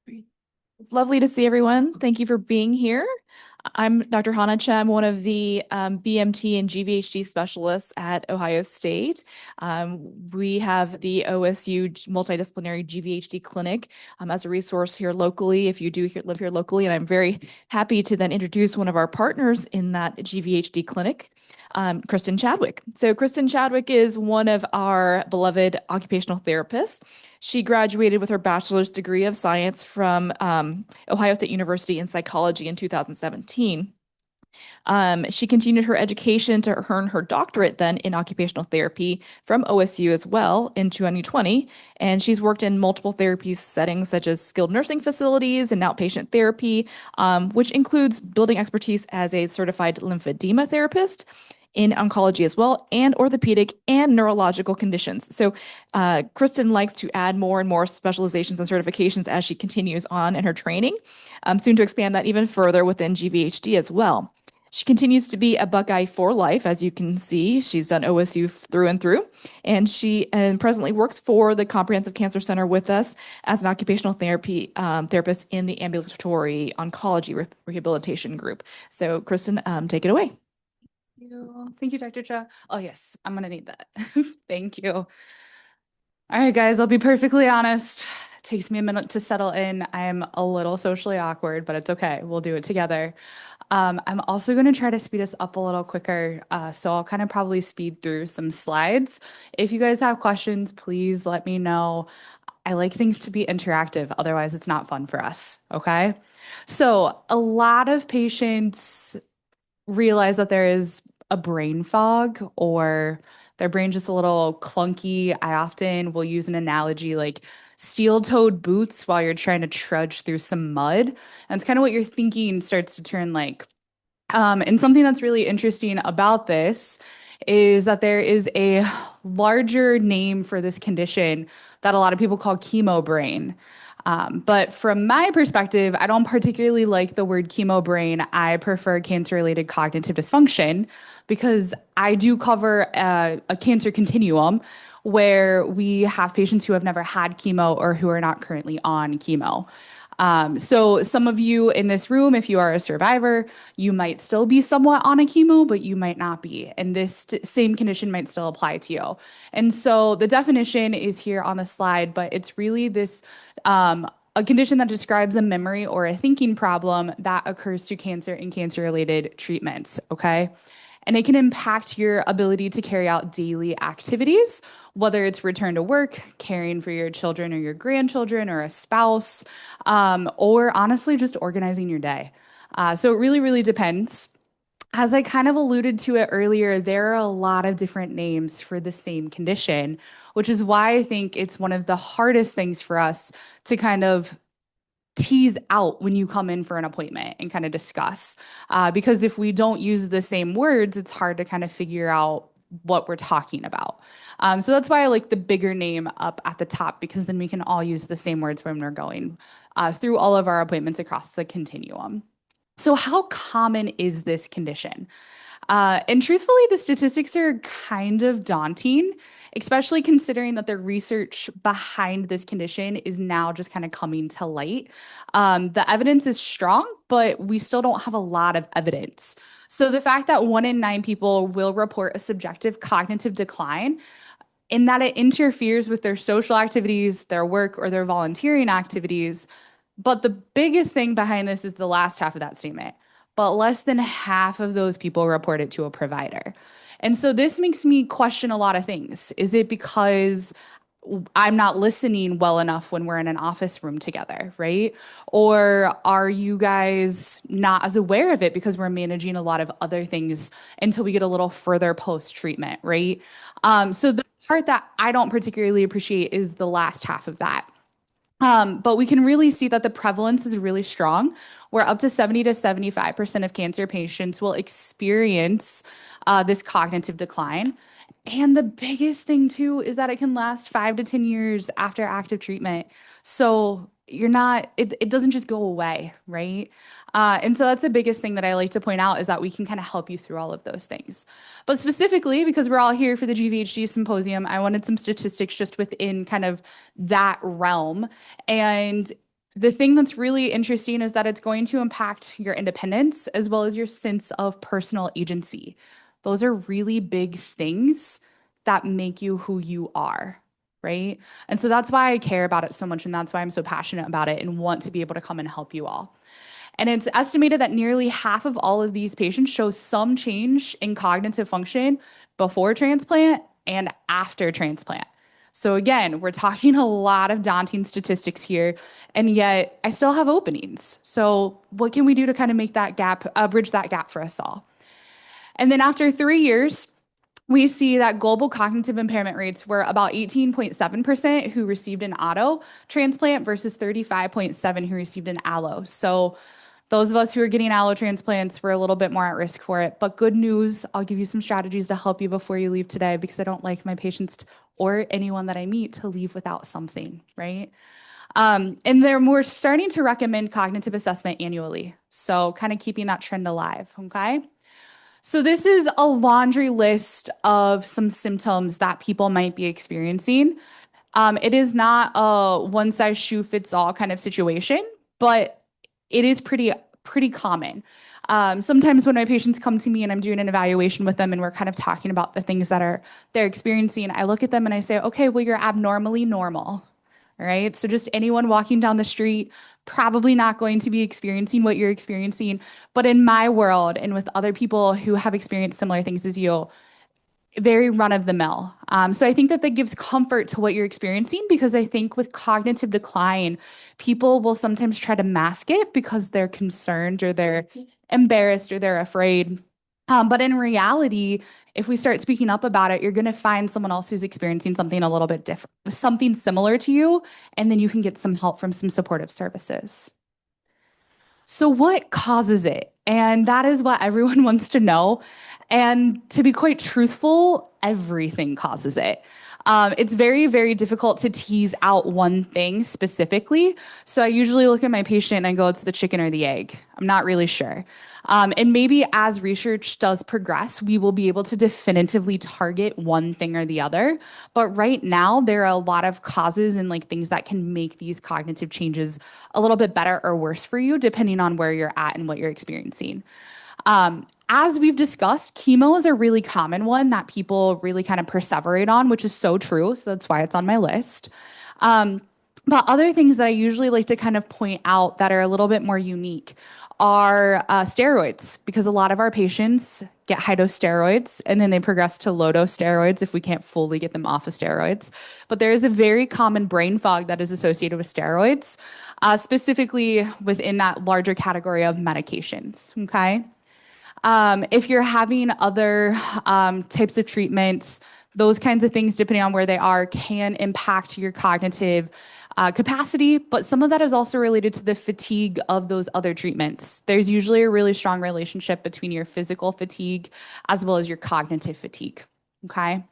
It's lovely to see everyone. Thank you for being here. I'm Dr. Hana Chen. I'm one of the BMT and GVHD specialists at Ohio State. We have the OSU Multidisciplinary GVHD Clinic as a resource here locally if you live here locally. And I'm very happy to then introduce one of our partners in that GVHD clinic, Krysten Chadwick. So Krysten Chadwick is one of our beloved occupational therapists. She graduated with her bachelor's degree of science from Ohio State University in psychology in 2017. She continued her education to earn her doctorate then in occupational therapy from OSU as well in 2020. And she's worked in multiple therapy settings such as skilled nursing facilities and outpatient therapy, which includes building expertise as a certified lymphedema therapist in oncology as well, and orthopedic and neurological conditions. So Krysten likes to add more and more specializations and certifications as she continues on in her training, soon to expand that even further within GVHD as well. She continues to be a Buckeye for life, as you can see. She's done OSU through and through, and she presently works for the Comprehensive Cancer Center with us as an occupational therapy therapist in the ambulatory oncology rehabilitation group. So, Krysten, take it away. Thank you, Dr. Cha. Oh, yes, I'm gonna need that. Thank you. All right, guys, I'll be perfectly honest. It takes me a minute to settle in. I'm a little socially awkward, but it's okay. We'll do it together. I'm also going to try to speed us up a little quicker. So I'll kind of probably speed through some slides. If you guys have questions, please let me know. I like things to be interactive. Otherwise, it's not fun for us. Okay. So a lot of patients realize that there is a brain fog or their brain just a little clunky. I often will use an analogy like steel-toed boots while you're trying to trudge through some mud. And it's kind of what your thinking starts to turn like. And something that's really interesting about this is that there is a larger name for this condition that a lot of people call chemo brain. But from my perspective, I don't particularly like the word chemo brain. I prefer cancer-related cognitive dysfunction because I do cover a cancer continuum where we have patients who have never had chemo or who are not currently on chemo. So some of you in this room, if you are a survivor, you might still be somewhat on a chemo, but you might not be. And this same condition might still apply to you. And so the definition is here on the slide, but it's really this a condition that describes a memory or a thinking problem that occurs to cancer and cancer-related treatments, okay? And it can impact your ability to carry out daily activities, whether it's return to work, caring for your children or your grandchildren or a spouse, or honestly, just organizing your day. So it really, really depends. As I kind of alluded to it earlier, there are a lot of different names for the same condition, which is why I think it's one of the hardest things for us to kind of tease out when you come in for an appointment and kind of discuss. Because if we don't use the same words, it's hard to kind of figure out what we're talking about. So that's why I like the bigger name up at the top, because then we can all use the same words when we're going through all of our appointments across the continuum. So, how common is this condition? And truthfully, the statistics are kind of daunting, especially considering that the research behind this condition is now just kind of coming to light. The evidence is strong, but we still don't have a lot of evidence. So the fact that 1 in 9 people will report a subjective cognitive decline, in that it interferes with their social activities, their work, or their volunteering activities. But the biggest thing behind this is the last half of that statement. But less than half of those people report it to a provider. And so this makes me question a lot of things. Is it because I'm not listening well enough when we're in an office room together, right? Or are you guys not as aware of it because we're managing a lot of other things until we get a little further post treatment, right? So the part that I don't particularly appreciate is the last half of that. But we can really see that the prevalence is really strong, where up to 70 to 75% of cancer patients will experience this cognitive decline. And the biggest thing, too, is that it can last 5 to 10 years after active treatment. So you're not, it doesn't just go away, right? And so that's the biggest thing that I like to point out is that we can kind of help you through all of those things. But specifically, because we're all here for the GVHD symposium, I wanted some statistics just within kind of that realm. And The thing that's really interesting is that it's going to impact your independence as well as your sense of personal agency. Those are really big things that make you who you are, right? And so that's why I care about it so much. And that's why I'm so passionate about it and want to be able to come and help you all. And it's estimated that nearly half of all of these patients show some change in cognitive function before transplant and after transplant. So again, we're talking a lot of daunting statistics here, and yet I still have openings. So what can we do to kind of make that gap, bridge that gap for us all? And then after 3 years, we see that global cognitive impairment rates were about 18.7% who received an auto transplant versus 35.7 who received an allo. So those of us who are getting allo transplants were a little bit more at risk for it. But good news, I'll give you some strategies to help you before you leave today, because I don't like my patients or anyone that I meet to leave without something, right? And we're starting to recommend cognitive assessment annually. So kind of keeping that trend alive, okay? So this is a laundry list of some symptoms that people might be experiencing. It is not a one size shoe fits all kind of situation, but it is pretty common. Sometimes when my patients come to me and I'm doing an evaluation with them and we're kind of talking about the things that they're experiencing, I look at them and I say, okay, well, you're abnormally normal. All right. So just anyone walking down the street, probably not going to be experiencing what you're experiencing. But in my world and with other people who have experienced similar things as you, very run of the mill. So I think that gives comfort to what you're experiencing, because I think with cognitive decline, people will sometimes try to mask it because they're concerned or they're embarrassed or they're afraid. But in reality, if we start speaking up about it, you're going to find someone else who's experiencing something a little bit different, something similar to you, and then you can get some help from some supportive services. So, what causes it? And that is what everyone wants to know. And to be quite truthful, everything causes it. It's very, very difficult to tease out one thing specifically. So I usually look at my patient and I go, it's the chicken or the egg. I'm not really sure. And maybe as research does progress, we will be able to definitively target one thing or the other. But right now, there are a lot of causes and like things that can make these cognitive changes a little bit better or worse for you, depending on where you're at and what you're experiencing. As we've discussed, chemo is a really common one that people really kind of perseverate on, which is so true. So that's why it's on my list. But other things that I usually like to kind of point out that are a little bit more unique are steroids, because a lot of our patients get high dose steroids and then they progress to low dose steroids if we can't fully get them off of steroids. But there is a very common brain fog that is associated with steroids, specifically within that larger category of medications. Okay. If you're having other types of treatments, those kinds of things, depending on where they are, can impact your cognitive capacity, but some of that is also related to the fatigue of those other treatments. There's usually a really strong relationship between your physical fatigue as well as your cognitive fatigue. Okay.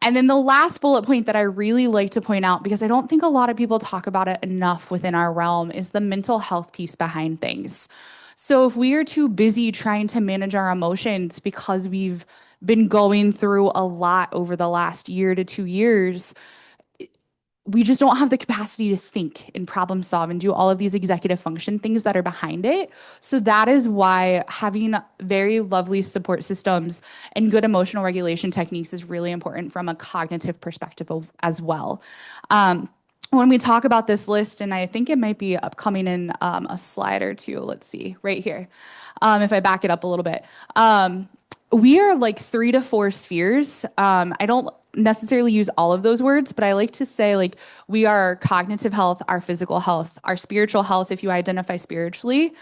And then the last bullet point that I really like to point out, because I don't think a lot of people talk about it enough within our realm, is the mental health piece behind things. So if we are too busy trying to manage our emotions because we've been going through a lot over the last year to 2 years, we just don't have the capacity to think and problem solve and do all of these executive function things that are behind it. So that is why having very lovely support systems and good emotional regulation techniques is really important from a cognitive perspective as well. When we talk about this list, and I think it might be upcoming in a slide or two, let's see, right here, if I back it up a little bit. We are like 3 to 4 spheres. I don't necessarily use all of those words, but I like to say like we are our cognitive health, our physical health, our spiritual health, if you identify spiritually,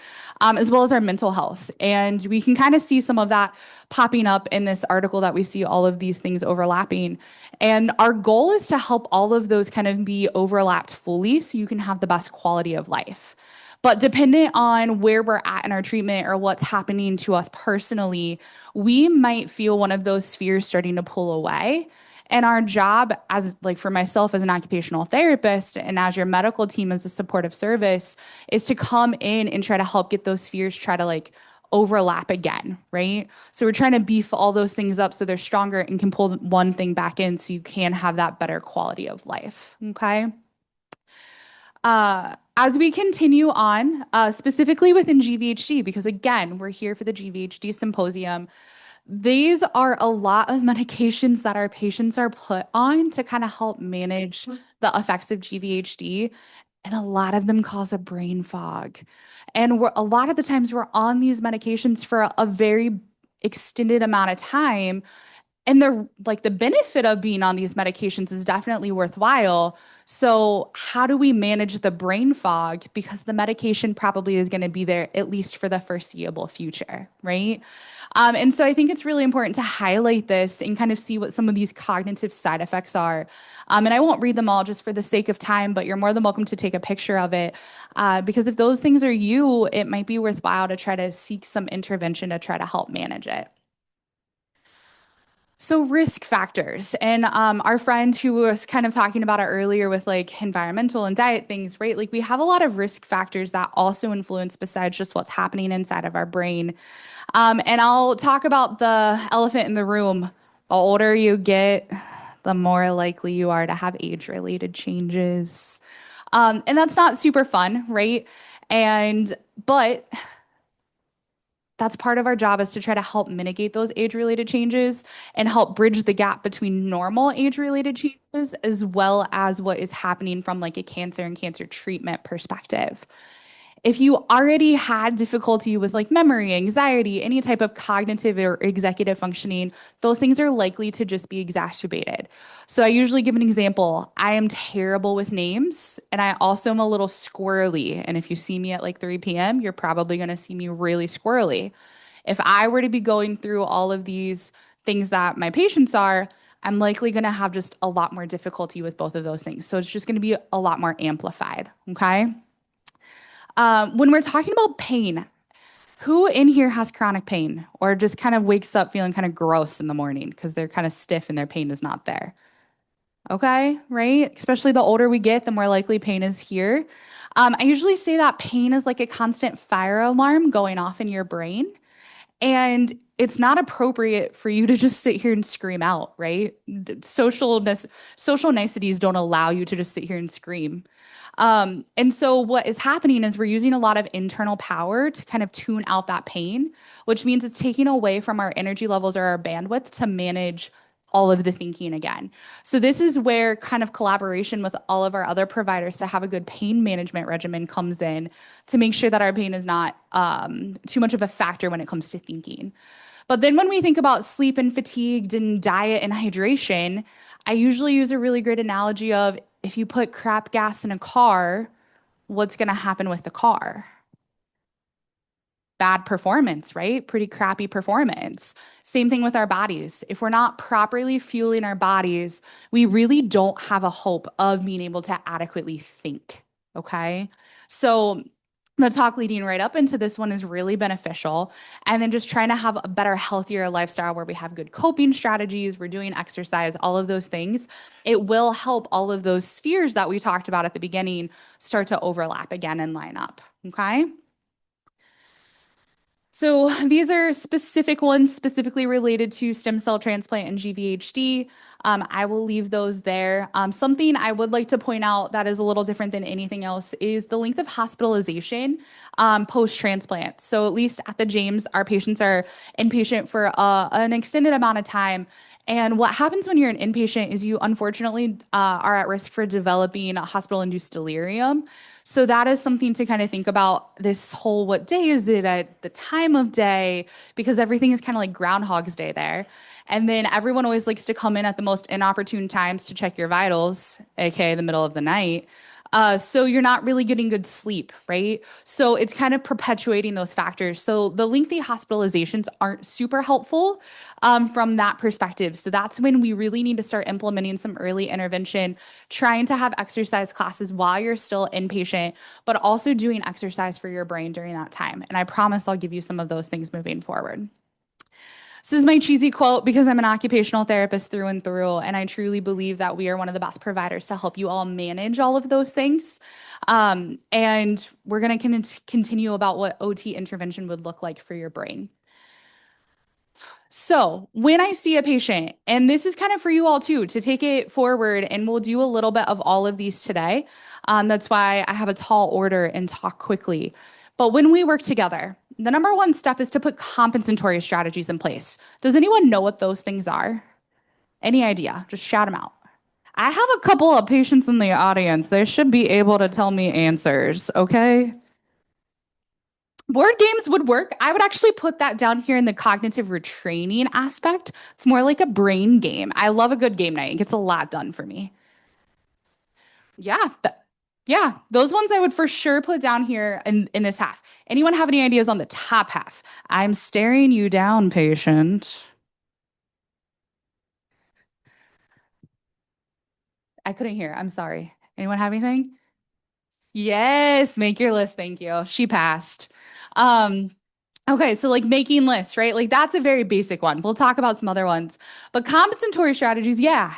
as well as our mental health. And we can kind of see some of that popping up in this article that we see all of these things overlapping. And our goal is to help all of those kind of be overlapped fully so you can have the best quality of life. But dependent on where we're at in our treatment or what's happening to us personally, we might feel one of those spheres starting to pull away. And our job as like for myself as an occupational therapist and as your medical team as a supportive service is to come in and try to help get those spheres try to like overlap again, right? So we're trying to beef all those things up so they're stronger and can pull one thing back in so you can have that better quality of life, okay? As we continue on, specifically within GVHD, because again, we're here for the GVHD symposium, these are a lot of medications that our patients are put on to kind of help manage the effects of GVHD. And a lot of them cause a brain fog. And a lot of the times we're on these medications for a very extended amount of time, and they're like the benefit of being on these medications is definitely worthwhile. So, how do we manage the brain fog? Because the medication probably is going to be there at least for the foreseeable future, right? And so, I think it's really important to highlight this and kind of see what some of these cognitive side effects are. And I won't read them all just for the sake of time, but you're more than welcome to take a picture of it. Because if those things are you, it might be worthwhile to try to seek some intervention to try to help manage it. So risk factors, and our friend who was kind of talking about it earlier with like environmental and diet things, right? Like we have a lot of risk factors that also influence besides just what's happening inside of our brain. And I'll talk about the elephant in the room. The older you get, the more likely you are to have age-related changes. And that's not super fun, right? But that's part of our job, is to try to help mitigate those age-related changes and help bridge the gap between normal age-related changes as well as what is happening from like a cancer and cancer treatment perspective. If you already had difficulty with like memory, anxiety, any type of cognitive or executive functioning, those things are likely to just be exacerbated. So I usually give an example. I am terrible with names, and I also am a little squirrely. And if you see me at like 3 p.m., you're probably going to see me really squirrely. If I were to be going through all of these things that my patients are, I'm likely going to have just a lot more difficulty with both of those things. So it's just going to be a lot more amplified. Okay. When we're talking about pain, who in here has chronic pain or just kind of wakes up feeling kind of gross in the morning because they're kind of stiff and their pain is not there? Okay, right? Especially the older we get, the more likely pain is here. I usually say that pain is like a constant fire alarm going off in your brain. And it's not appropriate for you to just sit here and scream out, right? Social niceties don't allow you to just sit here and scream. And so what is happening is we're using a lot of internal power to kind of tune out that pain, which means it's taking away from our energy levels or our bandwidth to manage all of the thinking again. So this is where kind of collaboration with all of our other providers to have a good pain management regimen comes in, to make sure that our pain is not too much of a factor when it comes to thinking. But then when we think about sleep and fatigue and diet and hydration, I usually use a really great analogy of, if you put crap gas in a car, what's going to happen with the car? Bad performance, right? Pretty crappy performance. Same thing with our bodies. If we're not properly fueling our bodies, we really don't have a hope of being able to adequately think. Okay. So the talk leading right up into this one is really beneficial. And then just trying to have a better, healthier lifestyle where we have good coping strategies, we're doing exercise, all of those things. It will help all of those spheres that we talked about at the beginning start to overlap again and line up. Okay. So these are specific ones specifically related to stem cell transplant and GVHD. I will leave those there. Something I would like to point out that is a little different than anything else is the length of hospitalization post-transplant. So at least at the James, our patients are inpatient for an extended amount of time. And what happens when you're an inpatient is you unfortunately are at risk for developing a hospital-induced delirium. So that is something to kind of think about, this whole, what day is it, at the time of day, because everything is kind of like Groundhog's Day there. And then everyone always likes to come in at the most inopportune times to check your vitals, aka the middle of the night. So you're not really getting good sleep, right? So it's kind of perpetuating those factors. So the lengthy hospitalizations aren't super helpful from that perspective. So that's when we really need to start implementing some early intervention, trying to have exercise classes while you're still inpatient, but also doing exercise for your brain during that time. And I promise I'll give you some of those things moving forward. This is my cheesy quote because I'm an occupational therapist through and through, and I truly believe that we are one of the best providers to help you all manage all of those things. And we're going to continue about what OT intervention would look like for your brain. So when I see a patient, and this is kind of for you all too, to take it forward, and we'll do a little bit of all of these today. That's why I have a tall order and talk quickly. But when we work together, the number one step is to put compensatory strategies in place. Does anyone know what those things are? Any idea? Just shout them out. I have a couple of patients in the audience. They should be able to tell me answers, okay? Board games would work. I would actually put that down here in the cognitive retraining aspect. It's more like a brain game. I love a good game night. It gets a lot done for me. Yeah, yeah, those ones I would for sure put down here in this half. Anyone have any ideas on the top half? I'm staring you down, patient. I couldn't hear. I'm sorry. Anyone have anything? Yes, make your list. Thank you. She passed. Um, okay, so like making lists, right? Like that's a very basic one. We'll talk about some other ones. But compensatory strategies, yeah.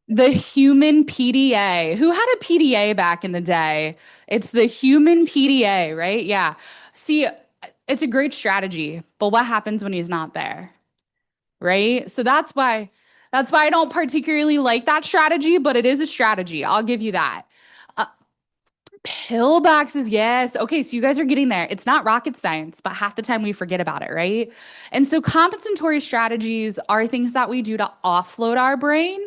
The human PDA. Who had a PDA back in the day? It's the human PDA, right? Yeah. See, it's a great strategy, but what happens when he's not there? Right? So that's why I don't particularly like that strategy, but it is a strategy. I'll give you that. Uh, Pill boxes, yes. Okay, so you guys are getting there. It's not rocket science, but half the time we forget about it, right? And so compensatory strategies are things that we do to offload our brain.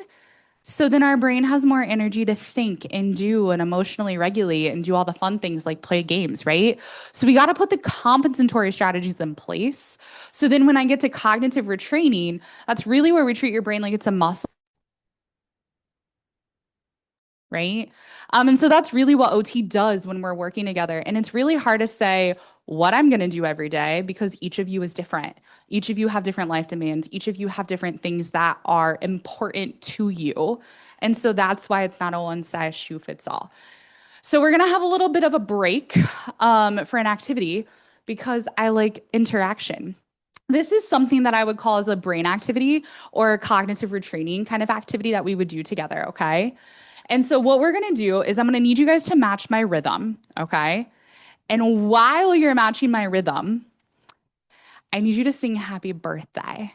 So then our brain has more energy to think and do and emotionally regulate and do all the fun things like play games, right? So we got to put the compensatory strategies in place. So then when I get to cognitive retraining, that's really where we treat your brain like it's a muscle, right? And so that's really what OT does when we're working together. And it's really hard to say what I'm going to do every day because each of you is different. Each of you have different life demands. Each of you have different things that are important to you. And so that's why it's not a one size shoe fits all. So we're going to have a little bit of a break for an activity because I like interaction. This is something that I would call as a brain activity or a cognitive retraining kind of activity that we would do together, okay? And so what we're going to do is I'm going to need you guys to match my rhythm, okay? And while you're matching my rhythm, I need you to sing happy birthday.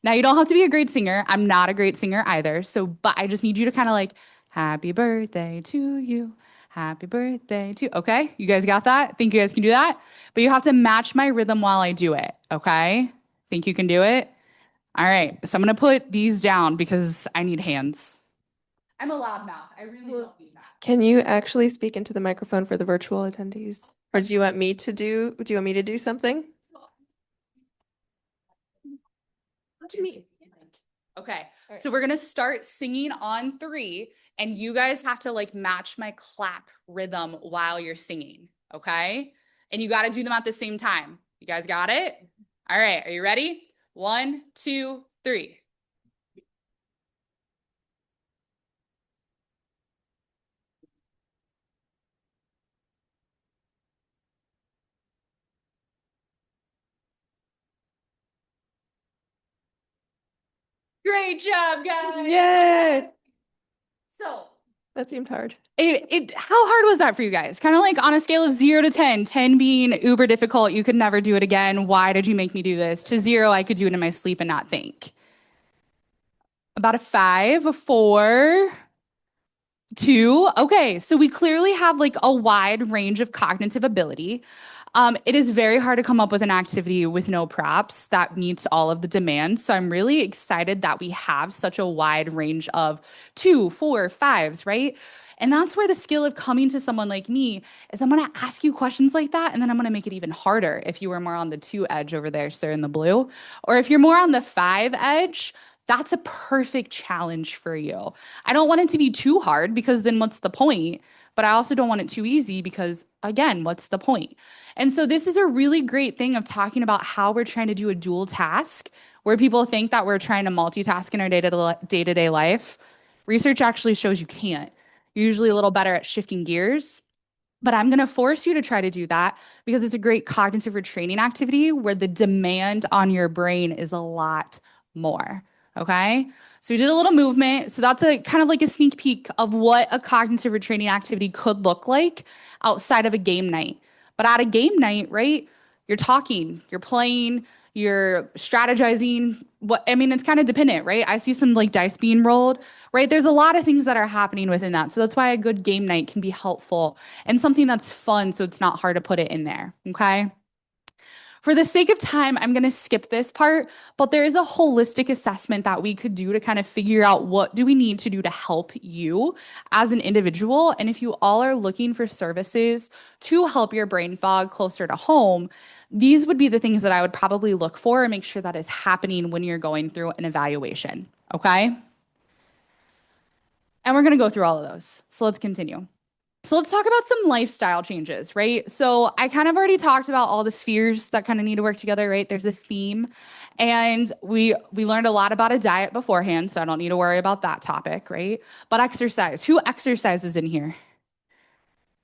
Now, you don't have to be a great singer. I'm not a great singer either. So, but I just need you to kind of like, happy birthday to you. Happy birthday to, okay? You guys got that? Think you guys can do that? But you have to match my rhythm while I do it, okay? Think you can do it? All right. So I'm going to put these down because I need hands. I'm a loud mouth. I really don't need that. Can you actually speak into the microphone for the virtual attendees? Or do you want me to do something? To me. Okay. So we're gonna start singing on 3, and you guys have to like match my clap rhythm while you're singing. Okay. And you got to do them at the same time. You guys got it? All right. Are you ready? 1, 2, 3. Great job, guys. Yay! So That seemed hard. how hard was that for you guys? Kind of like on a scale of 0 to 10, 10 being uber difficult, you could never do it again. Why did you make me do this? To 0, I could do it in my sleep and not think. About a 5, a 4, 2. Okay, so we clearly have like a wide range of cognitive ability. It is very hard to come up with an activity with no props that meets all of the demands. So I'm really excited that we have such a wide range of 2, 4, 5s, right? And that's where the skill of coming to someone like me is I'm going to ask you questions like that, and then I'm going to make it even harder if you were more on the 2 edge over there, sir, in the blue. Or if you're more on the 5 edge, that's a perfect challenge for you. I don't want it to be too hard because then what's the point? But I also don't want it too easy because, again, what's the point? And so this is a really great thing of talking about how we're trying to do a dual task where people think that we're trying to multitask in our day-to-day life. Research actually shows you can't. You're usually a little better at shifting gears. But I'm going to force you to try to do that because it's a great cognitive retraining activity where the demand on your brain is a lot more. Okay. So we did a little movement. So that's a kind of like a sneak peek of what a cognitive retraining activity could look like outside of a game night. But at a game night, right? You're talking, you're playing, you're strategizing. It's kind of dependent, right? I see some like dice being rolled, right? There's a lot of things that are happening within that. So that's why a good game night can be helpful and something that's fun so it's not hard to put it in there, okay? For the sake of time, I'm going to skip this part, but there is a holistic assessment that we could do to kind of figure out what do we need to do to help you as an individual. And if you all are looking for services to help your brain fog closer to home, these would be the things that I would probably look for and make sure that is happening when you're going through an evaluation, okay? And we're going to go through all of those. So let's continue. So let's talk about some lifestyle changes, right? So I kind of already talked about all the spheres that kind of need to work together, right? There's a theme. And we learned a lot about a diet beforehand, so I don't need to worry about that topic, right? But exercise. Who exercises in here?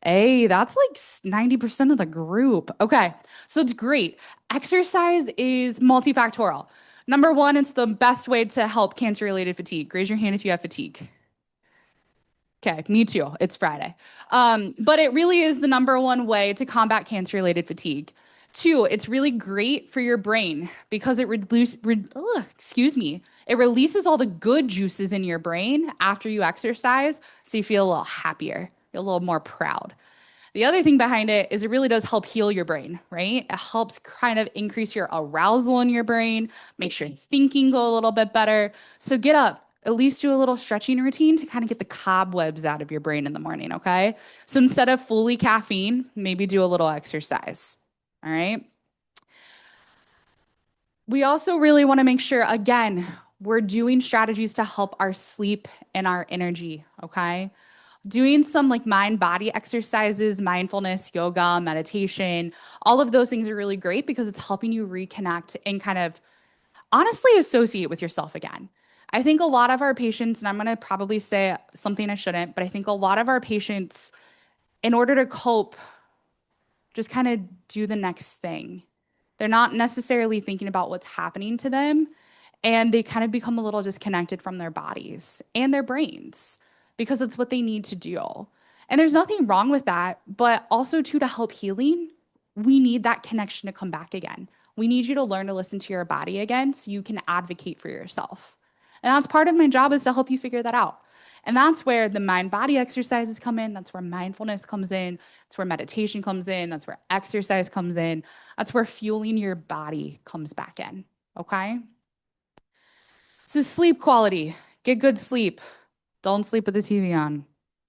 Hey, that's like 90% of the group. Okay, so it's great. Exercise is multifactorial. Number one, it's the best way to help cancer-related fatigue. Raise your hand if you have fatigue. Okay, me too. It's Friday. But it really is the number one way to combat cancer-related fatigue. Two, it's really great for your brain because it releases all the good juices in your brain after you exercise, so you feel a little happier, a little more proud. The other thing behind it is it really does help heal your brain, right? It helps kind of increase your arousal in your brain, make your thinking go a little bit better. So get up, at least do a little stretching routine to kind of get the cobwebs out of your brain in the morning, okay? So instead of fully caffeine, maybe do a little exercise, all right? We also really want to make sure, again, we're doing strategies to help our sleep and our energy, okay? Doing some like mind-body exercises, mindfulness, yoga, meditation, all of those things are really great because it's helping you reconnect and kind of honestly associate with yourself again. I think a lot of our patients, and I'm going to probably say something I shouldn't, but I think a lot of our patients, in order to cope, just kind of do the next thing. They're not necessarily thinking about what's happening to them, and they kind of become a little disconnected from their bodies and their brains because it's what they need to do. And there's nothing wrong with that, but also too, to help healing, we need that connection to come back again. We need you to learn to listen to your body again so you can advocate for yourself. And that's part of my job, is to help you figure that out. And that's where the mind-body exercises come in. That's where mindfulness comes in. That's where meditation comes in. That's where exercise comes in. That's where fueling your body comes back in, okay? So sleep quality. Get good sleep. Don't sleep with the TV on,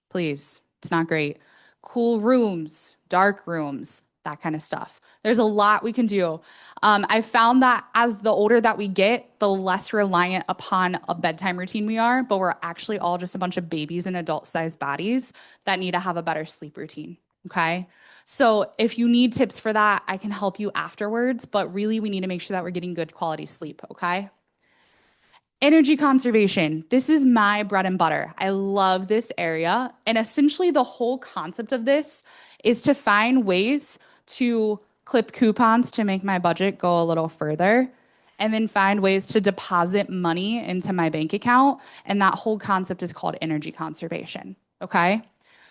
please. It's not great. Cool rooms, dark rooms, that kind of stuff. There's a lot we can do. I found that as the older that we get, the less reliant upon a bedtime routine we are, but we're actually all just a bunch of babies in adult-sized bodies that need to have a better sleep routine, okay? So if you need tips for that, I can help you afterwards, but really we need to make sure that we're getting good quality sleep, okay? Energy conservation. This is my bread and butter. I love this area. And essentially the whole concept of this is to find ways to clip coupons to make my budget go a little further, and then find ways to deposit money into my bank account. And that whole concept is called energy conservation, okay?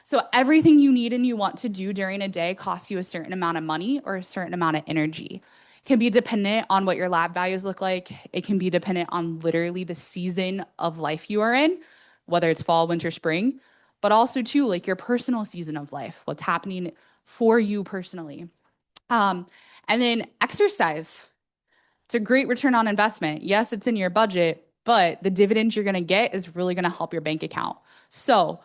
So everything you need and you want to do during a day costs you a certain amount of money or a certain amount of energy. Can be dependent on what your lab values look like. It can be dependent on literally the season of life you are in, whether it's fall, winter, spring, but also too, like your personal season of life, what's happening for you personally. And then exercise. It's a great return on investment. Yes, it's in your budget, but the dividends you're gonna get is really gonna help your bank account. So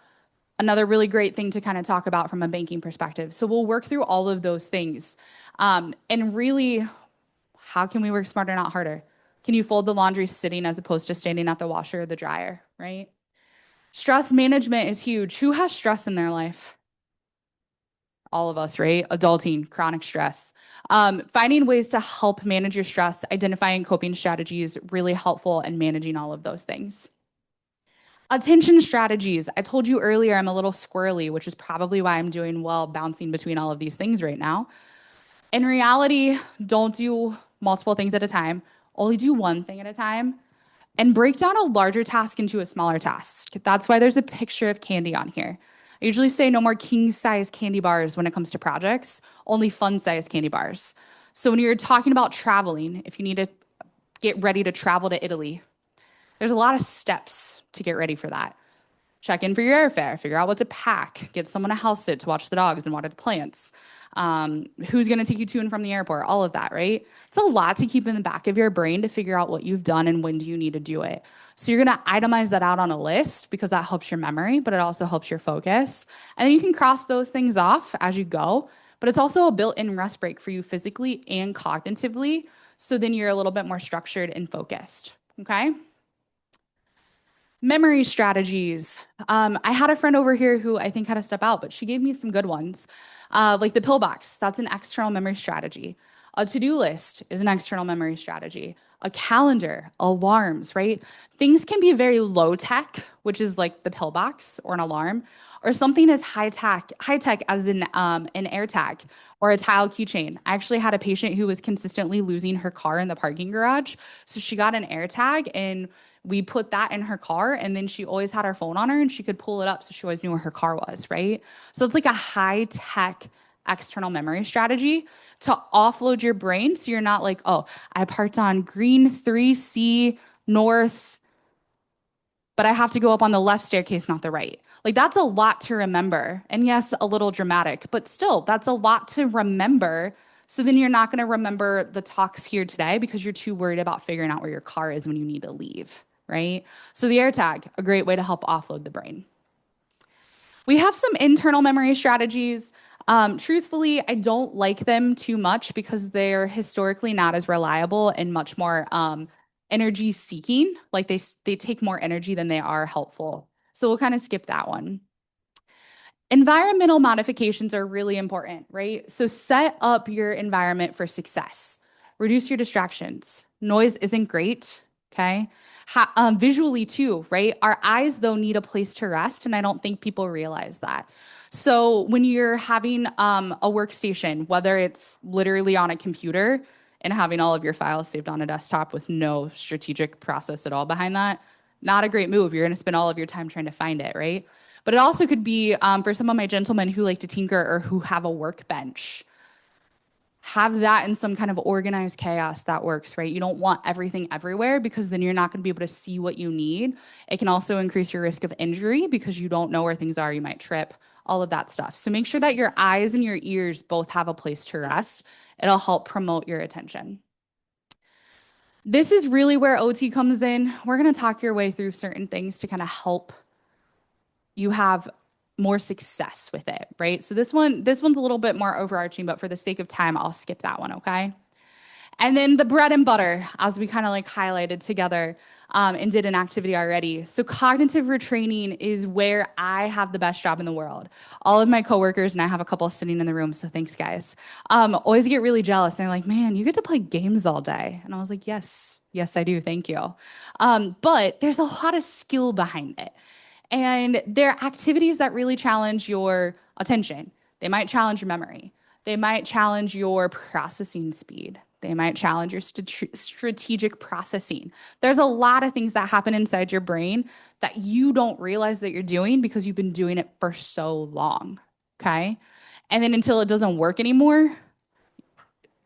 another really great thing to kind of talk about from a banking perspective. So we'll work through all of those things. And really, how can we work smarter, not harder? Can you fold the laundry sitting as opposed to standing at the washer or the dryer, right? Stress management is huge. Who has stress in their life? All of us, right? Adulting, chronic stress. Finding ways to help manage your stress, identifying coping strategies, really helpful in managing all of those things. Attention strategies. I told you earlier I'm a little squirrely, which is probably why I'm doing well bouncing between all of these things right now. In reality, don't do multiple things at a time. Only do one thing at a time, and break down a larger task into a smaller task. That's why there's a picture of candy on here. I usually say no more king-size candy bars when it comes to projects, only fun-size candy bars. So when you're talking about traveling, if you need to get ready to travel to Italy, there's a lot of steps to get ready for that. Check in for your airfare, figure out what to pack, get someone to house sit to watch the dogs and water the plants. Who's going to take you to and from the airport, all of that, right? It's a lot to keep in the back of your brain to figure out what you've done and when do you need to do it. So you're going to itemize that out on a list because that helps your memory, but it also helps your focus. And then you can cross those things off as you go, but it's also a built-in rest break for you physically and cognitively. So then you're a little bit more structured and focused, okay? Memory strategies. I had a friend over here who I think had to step out, but she gave me some good ones. Like the pill box, that's an external memory strategy. A to-do list is an external memory strategy. A calendar, alarms, right? Things can be very low tech, which is like the pill box or an alarm, or something as high tech as an AirTag or a tile keychain. I actually had a patient who was consistently losing her car in the parking garage, so she got an AirTag and we put that in her car, and then she always had her phone on her and she could pull it up so she always knew where her car was, right? So it's like a high-tech external memory strategy to offload your brain so you're not like, oh, I parked on green 3C north, but I have to go up on the left staircase, not the right. Like that's a lot to remember. And yes, a little dramatic, but still, that's a lot to remember. So then you're not going to remember the talks here today because you're too worried about figuring out where your car is when you need to leave, right? So the AirTag, a great way to help offload the brain. We have some internal memory strategies. Truthfully, I don't like them too much because they're historically not as reliable and much more energy seeking. Like they take more energy than they are helpful. So we'll kind of skip that one. Environmental modifications are really important, right? So set up your environment for success. Reduce your distractions. Noise isn't great, okay? Visually too, right? Our eyes, though, need a place to rest, and I don't think people realize that. So when you're having a workstation, whether it's literally on a computer and having all of your files saved on a desktop with no strategic process at all behind that, not a great move. You're going to spend all of your time trying to find it, right? But it also could be for some of my gentlemen who like to tinker or who have a workbench. Have that in some kind of organized chaos that works, right? You don't want everything everywhere because then you're not going to be able to see what you need. It can also increase your risk of injury because you don't know where things are. You might trip, all of that stuff. So make sure that your eyes and your ears both have a place to rest. It'll help promote your attention. This is really where OT comes in. We're going to talk your way through certain things to kind of help you have more success with it, right? So this one's a little bit more overarching, but for the sake of time, I'll skip that one, okay? And then the bread and butter, as we kind of like highlighted together and did an activity already. So cognitive retraining is where I have the best job in the world. All of my coworkers, and I have a couple sitting in the room, so thanks guys, always get really jealous. They're like, man, you get to play games all day. And I was like, yes, I do, thank you. But there's a lot of skill behind it. And they're activities that really challenge your attention. They might challenge your memory. They might challenge your processing speed. They might challenge your strategic processing. There's a lot of things that happen inside your brain that you don't realize that you're doing because you've been doing it for so long, okay? And then until it doesn't work anymore,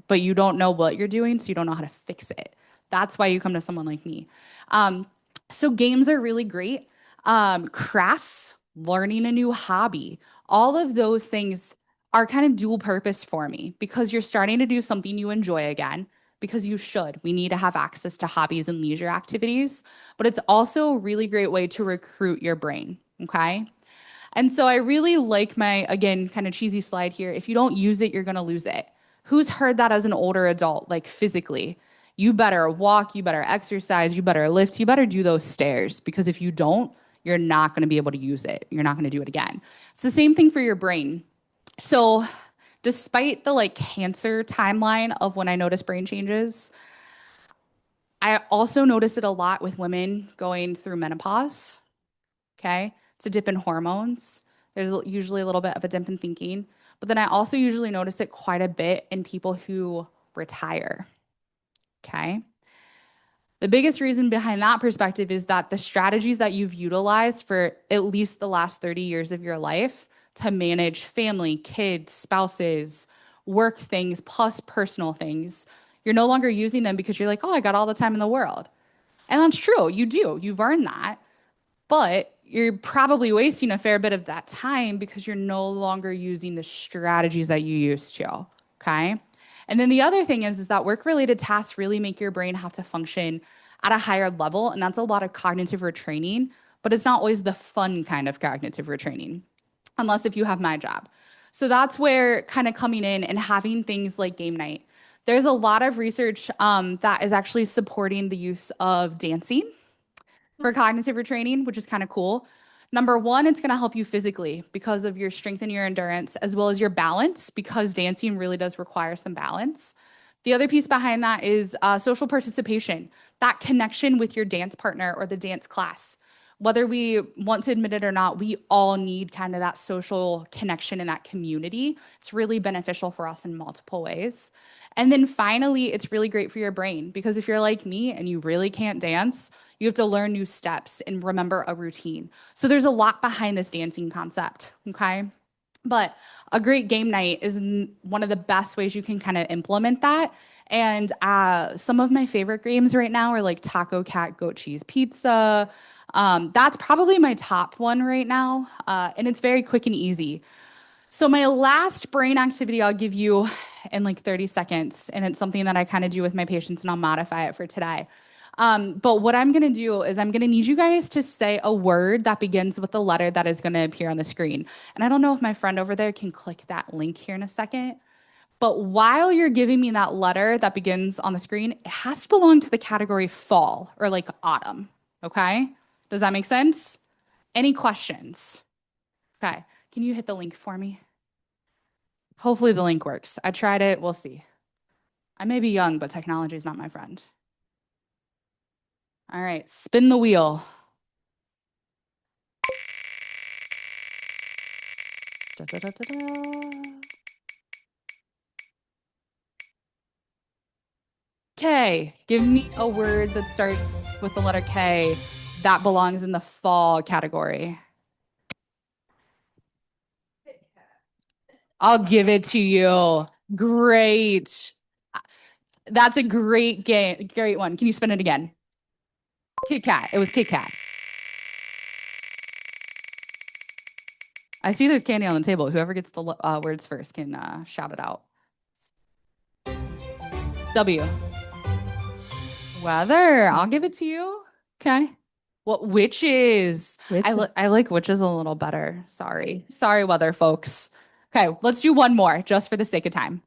but you don't know what you're doing, so you don't know how to fix it. That's why you come to someone like me. So games are really great. Crafts, learning a new hobby, all of those things are kind of dual purpose for me because you're starting to do something you enjoy again, because you should. We need to have access to hobbies and leisure activities, but it's also a really great way to recruit your brain, okay? And so I really like my, again, kind of cheesy slide here. If you don't use it, you're going to lose it. Who's heard that as an older adult, like physically? You better walk, you better exercise, you better lift, you better do those stairs, because if you don't, you're not going to be able to use it. You're not going to do it again. It's the same thing for your brain. So despite the like cancer timeline of when I notice brain changes, I also notice it a lot with women going through menopause, okay? It's a dip in hormones. There's usually a little bit of a dip in thinking. But then I also usually notice it quite a bit in people who retire, okay? The biggest reason behind that perspective is that the strategies that you've utilized for at least the last 30 years of your life to manage family, kids, spouses, work things, plus personal things, you're no longer using them because you're like, oh, I got all the time in the world. And that's true. You do. You've earned that. But you're probably wasting a fair bit of that time because you're no longer using the strategies that you used to. Okay. And then the other thing is that work-related tasks really make your brain have to function at a higher level. And that's a lot of cognitive retraining, but it's not always the fun kind of cognitive retraining, unless if you have my job. So that's where kind of coming in and having things like game night. There's a lot of research that is actually supporting the use of dancing for cognitive retraining, which is kind of cool. Number one, it's going to help you physically because of your strength and your endurance, as well as your balance, because dancing really does require some balance. The other piece behind that is social participation, that connection with your dance partner or the dance class. Whether we want to admit it or not, we all need kind of that social connection and that community. It's really beneficial for us in multiple ways. And then finally, it's really great for your brain because if you're like me and you really can't dance, you have to learn new steps and remember a routine. So there's a lot behind this dancing concept, okay? But a great game night is one of the best ways you can kind of implement that. And some of my favorite games right now are like Taco Cat Goat Cheese Pizza. That's probably my top one right now. And it's very quick and easy. So my last brain activity I'll give you in like 30 seconds, and it's something that I kind of do with my patients, and I'll modify it for today. But what I'm going to do is I'm going to need you guys to say a word that begins with the letter that is going to appear on the screen. And I don't know if my friend over there can click that link here in a second. But while you're giving me that letter that begins on the screen, it has to belong to the category fall or like autumn. Okay? Does that make sense? Any questions? Okay. Can you hit the link for me? Hopefully the link works. I tried it. We'll see. I may be young, but technology is not my friend. All right. Spin the wheel. Da, da, da, da, da. K. Give me a word that starts with the letter K that belongs in the fall category. I'll give it to you. Great. That's a great game. Great one. Can you spin it again? Kit Kat. It was Kit Kat. I see there's candy on the table. Whoever gets the words first can shout it out. W. Weather. I'll give it to you. Okay. What witches? I like witches a little better. Sorry. Sorry, weather folks. Okay, let's do one more just for the sake of time.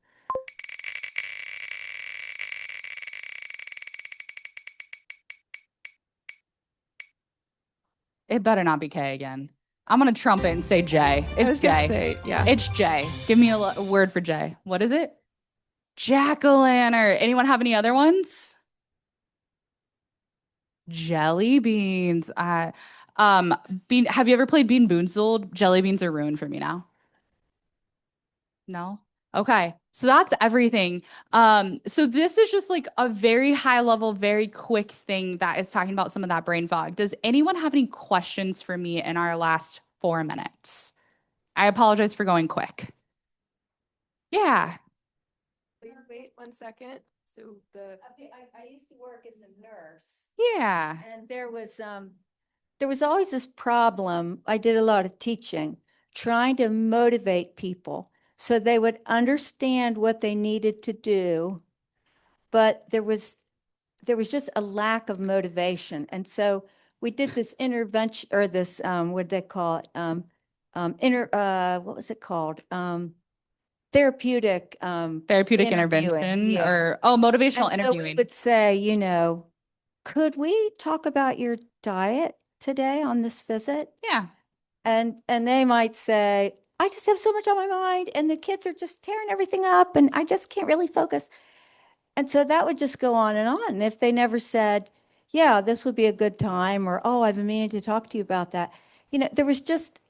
It better not be K again. I'm going to trump it and say J. It's J. Yeah. It's J. Give me a word for J. What is it? Jack-o'-lantern. Anyone have any other ones? Jelly beans. Have you ever played Bean Boozled? Jelly beans are ruined for me now. No? Okay. So that's everything. So this is just like a very high level, very quick thing that is talking about some of that brain fog. Does anyone have any questions for me in our last 4 minutes? I apologize for going quick. Yeah. Wait 1 second. So I used to work as a nurse, Yeah. and there was always this problem. I did a lot of teaching, trying to motivate people so they would understand what they needed to do, but there was just a lack of motivation. And so we did this intervention, or this what did they call it? What was it called? Therapeutic Intervention yeah. or motivational And so we interviewing. would say, could we talk about your diet today on this visit? Yeah. And they might say, I just have so much on my mind, and the kids are just tearing everything up, and I just can't really focus. And so that would just go on. And if they never said, yeah, this would be a good time, or, oh, I've been meaning to talk to you about that. There was just,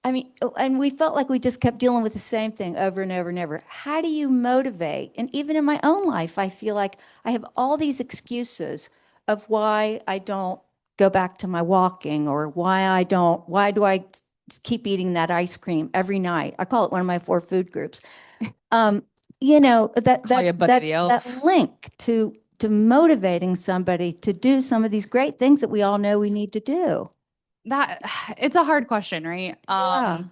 and we felt like we just kept dealing with the same thing over and over and over. How do you motivate? And even in my own life, I feel like I have all these excuses of why I don't go back to my walking, or why do I keep eating that ice cream every night? I call it one of my 4 food groups. You know, Call you Buddy the Elf. that link to motivating somebody to do some of these great things that we all know we need to do. That it's a hard question, right? Yeah.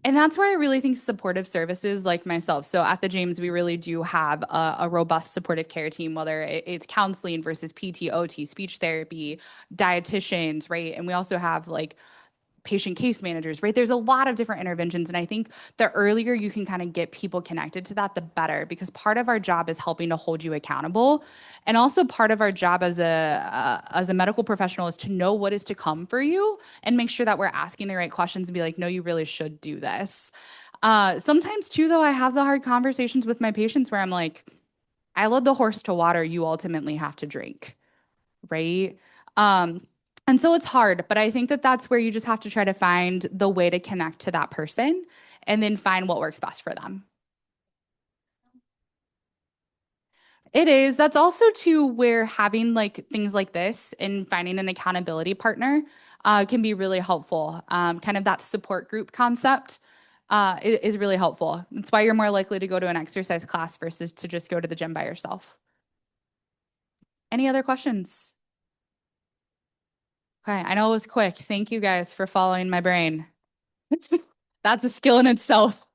And that's where I really think supportive services like myself. So at the James, we really do have a robust supportive care team, whether it's counseling versus PT, OT, speech therapy, dietitians, right? And we also have like patient case managers, right? There's a lot of different interventions. And I think the earlier you can kind of get people connected to that, the better, because part of our job is helping to hold you accountable. And also part of our job as a medical professional is to know what is to come for you and make sure that we're asking the right questions and be like, no, you really should do this. Sometimes too, though, I have the hard conversations with my patients where I'm like, I led the horse to water, you ultimately have to drink, right? And so it's hard, but I think that that's where you just have to try to find the way to connect to that person and then find what works best for them. It is. That's also too where having like things like this and finding an accountability partner can be really helpful. Kind of that support group concept is really helpful. That's why you're more likely to go to an exercise class versus to just go to the gym by yourself. Any other questions? Okay, I know it was quick. Thank you guys for following my brain. That's a skill in itself.